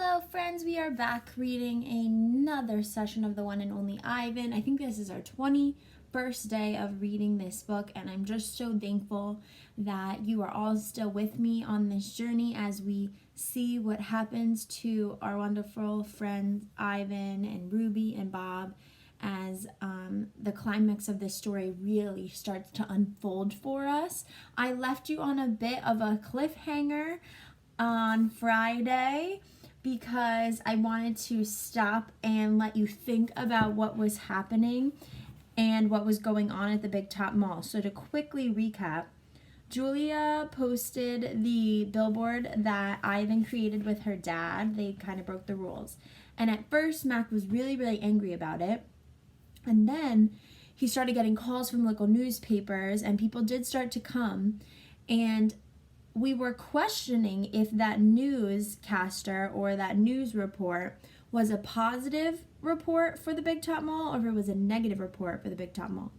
Hello friends, we are back reading another session of the one and only Ivan. I think this is our 21st day of reading this book, and I'm just so thankful that you are all still with me on this journey as we see what happens to our wonderful friends Ivan and Ruby and Bob as the climax of this story really starts to unfold for us. I left you on a bit of a cliffhanger on Friday because I wanted to stop and let you think about what was happening and what was going on at the Big Top Mall. So to quickly recap, Julia posted the billboard that Ivan created with her dad. They kind of broke the rules. And at first, Mac was really angry about it. And then he started getting calls from local newspapers, and people did start to come. And we were questioning if that newscaster or that news report was a positive report for the Big Top Mall or if it was a negative report for the Big Top Mall.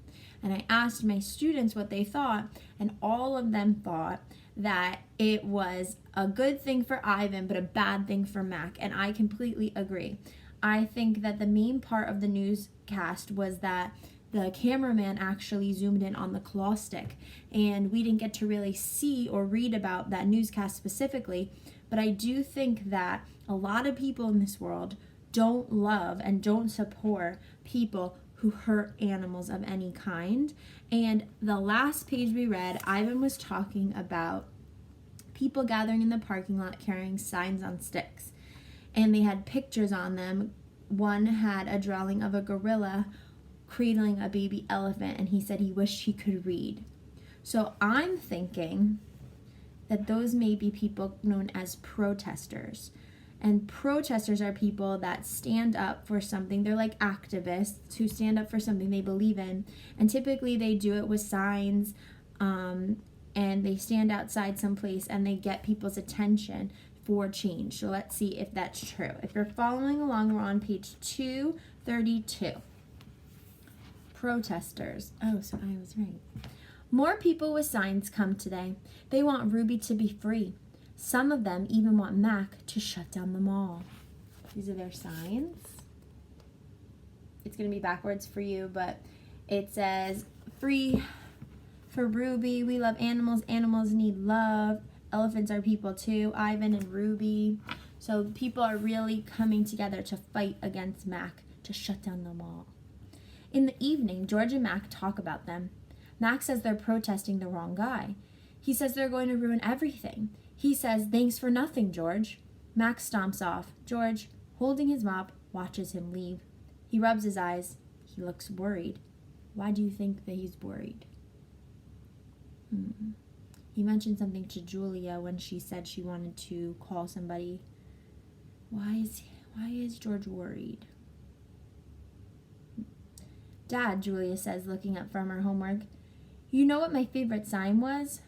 And I asked my students what they thought, and all of them thought that it was a good thing for Ivan but a bad thing for Mac, and I completely agree. I think that the main part of the newscast was that the cameraman actually zoomed in on the claw stick, and we didn't get to really see or read about that newscast specifically, but I do think that a lot of people in this world don't love and don't support people who hurt animals of any kind. And the last page we read, Ivan was talking about people gathering in the parking lot carrying signs on sticks, and they had pictures on them. One had a drawing of a gorilla cradling a baby elephant, and he said he wished he could read. So I'm thinking that those may be people known as protesters. And protesters are people that stand up for something. They're like activists who stand up for something they believe in. And typically they do it with signs, and they stand outside someplace and they get people's attention for change. So let's see if that's true. If you're following along, we're on page 232. Protesters. Oh, so I was right. More people with signs come today. They want Ruby to be free. Some of them even want Mac to shut down the mall. These are their signs. It's going to be backwards for you, but it says, free for Ruby. We love animals. Animals need love. Elephants are people too. Ivan and Ruby. So people are really coming together to fight against Mac to shut down the mall. In the evening, George and Mac talk about them. Mac says they're protesting the wrong guy. He says they're going to ruin everything. He says, thanks for nothing, George. Mac stomps off. George, holding his mop, watches him leave. He rubs his eyes. He looks worried. Why do you think that he's worried? He mentioned something to Julia when she said she wanted to call somebody. Why is George worried? Dad, Julia says, looking up from her homework. You know what my favorite sign was?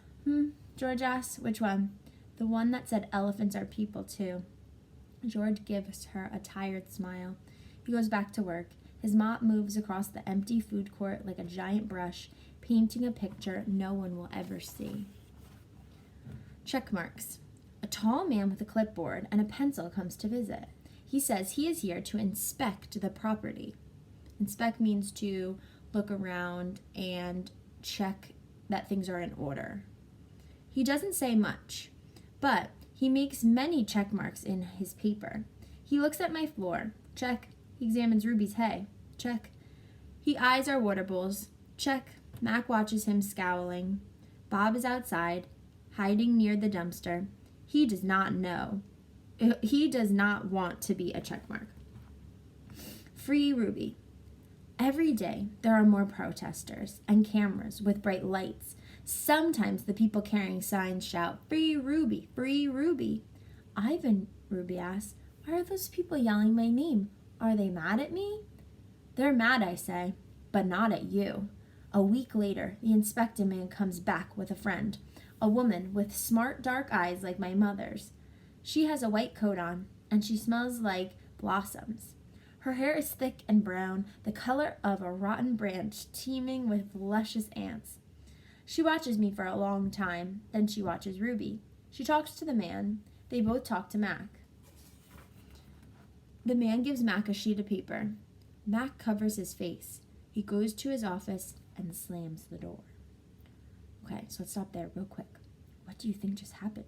George asks. Which one? The one that said elephants are people too. George gives her a tired smile. He goes back to work. His mop moves across the empty food court like a giant brush, painting a picture no one will ever see. Check marks. A tall man with a clipboard and a pencil comes to visit. He says he is here to inspect the property. Inspect means to look around and check that things are in order. He doesn't say much, but he makes many check marks in his paper. He looks at my floor. Check. He examines Ruby's hay. Check. He eyes our water bowls. Check. Mac watches him scowling. Bob is outside, hiding near the dumpster. He does not know. He does not want to be a check mark. Free Ruby. Every day, there are more protesters and cameras with bright lights. Sometimes the people carrying signs shout, free Ruby, free Ruby. Ivan, Ruby asks, why are those people yelling my name? Are they mad at me? They're mad, I say, but not at you. A week later, the inspector man comes back with a friend, a woman with smart dark eyes like my mother's. She has a white coat on, and she smells like blossoms. Her hair is thick and brown, the color of a rotten branch teeming with luscious ants. She watches me for a long time, then she watches Ruby. She talks to the man. They both talk to Mac. The man gives Mac a sheet of paper. Mac covers his face. He goes to his office and slams the door. Okay, so let's stop there real quick. What do you think just happened?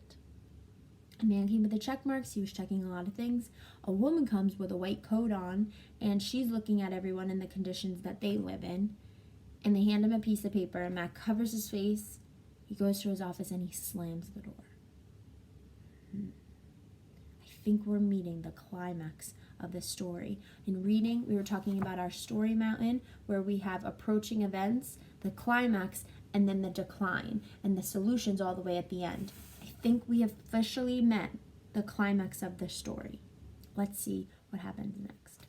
A man came with the check marks. He was checking a lot of things. A woman comes with a white coat on, and she's looking at everyone in the conditions that they live in. And they hand him a piece of paper, and Mac covers his face. He goes to his office, and he slams the door. I think we're meeting the climax of the story. In reading, we were talking about our story mountain, where we have approaching events, the climax, and then the decline, and the solutions all the way at the end. I think we have officially met the climax of the story. Let's see what happens next.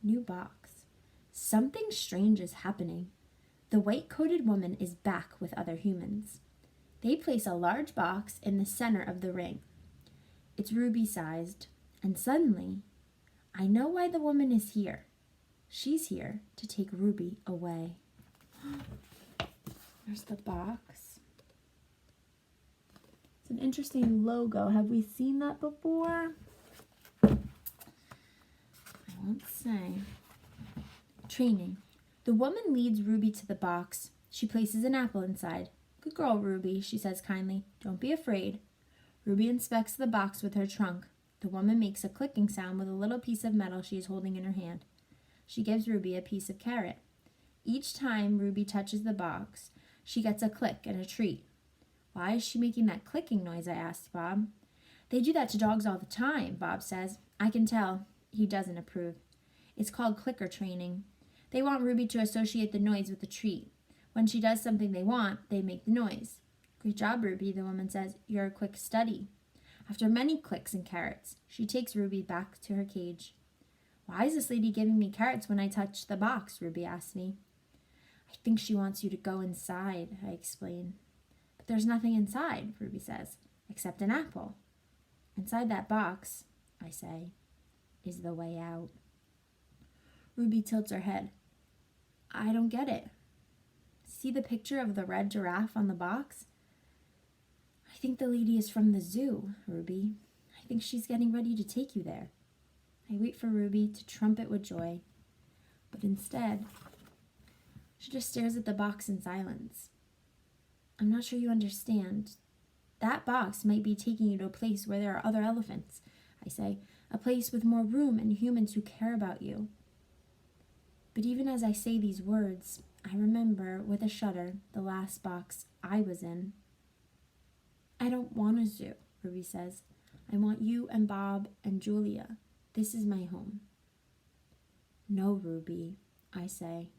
New box. Something strange is happening. The white-coated woman is back with other humans. They place a large box in the center of the ring. It's ruby-sized, and suddenly, I know why the woman is here. She's here to take Ruby away. There's the box. It's an interesting logo. Have we seen that before? I won't say. Training. The woman leads Ruby to the box. She places an apple inside. Good girl, Ruby, she says kindly. Don't be afraid. Ruby inspects the box with her trunk. The woman makes a clicking sound with a little piece of metal she is holding in her hand. She gives Ruby a piece of carrot. Each time Ruby touches the box, she gets a click and a treat. Why is she making that clicking noise? I asked Bob. They do that to dogs all the time, Bob says. I can tell. He doesn't approve. It's called clicker training. They want Ruby to associate the noise with the treat. When she does something they want, they make the noise. Great job, Ruby, the woman says. You're a quick study. After many clicks and carrots, she takes Ruby back to her cage. Why is this lady giving me carrots when I touch the box? Ruby asks me. I think she wants you to go inside, I explain. But there's nothing inside, Ruby says, except an apple. Inside that box, I say, is the way out. Ruby tilts her head. I don't get it. See the picture of the red giraffe on the box? I think the lady is from the zoo, Ruby. I think she's getting ready to take you there. I wait for Ruby to trumpet with joy, but instead, she just stares at the box in silence. I'm not sure you understand. That box might be taking you to a place where there are other elephants, I say, a place with more room and humans who care about you. But even as I say these words, I remember with a shudder the last box I was in. I don't want a zoo, Ruby says. I want you and Bob and Julia. This is my home. No, Ruby, I say.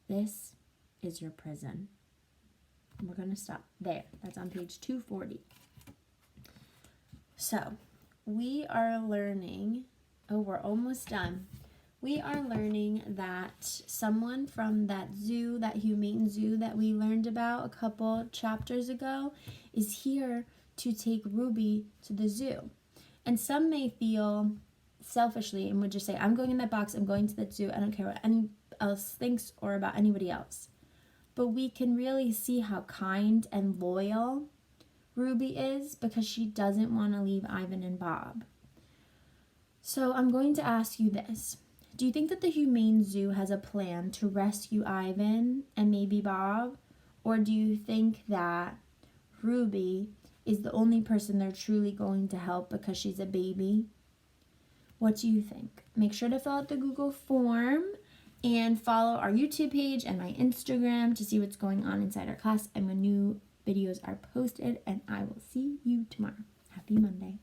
This is your prison. And we're going to stop there. That's on page 240. So, we are learning, we're almost done. We are learning that someone from that zoo, that humane zoo that we learned about a couple chapters ago, is here to take Ruby to the zoo. And some may feel selfishly and would just say, I'm going in that box, I'm going to the zoo, I don't care what anyone else thinks or about anybody else. But we can really see how kind and loyal Ruby is because she doesn't want to leave Ivan and Bob. So I'm going to ask you this. Do you think that the Humane Zoo has a plan to rescue Ivan and maybe Bob? Or do you think that Ruby is the only person they're truly going to help because she's a baby? What do you think? Make sure to fill out the Google form and follow our YouTube page and my Instagram to see what's going on inside our class and when new videos are posted. And I will see you tomorrow. Happy Monday.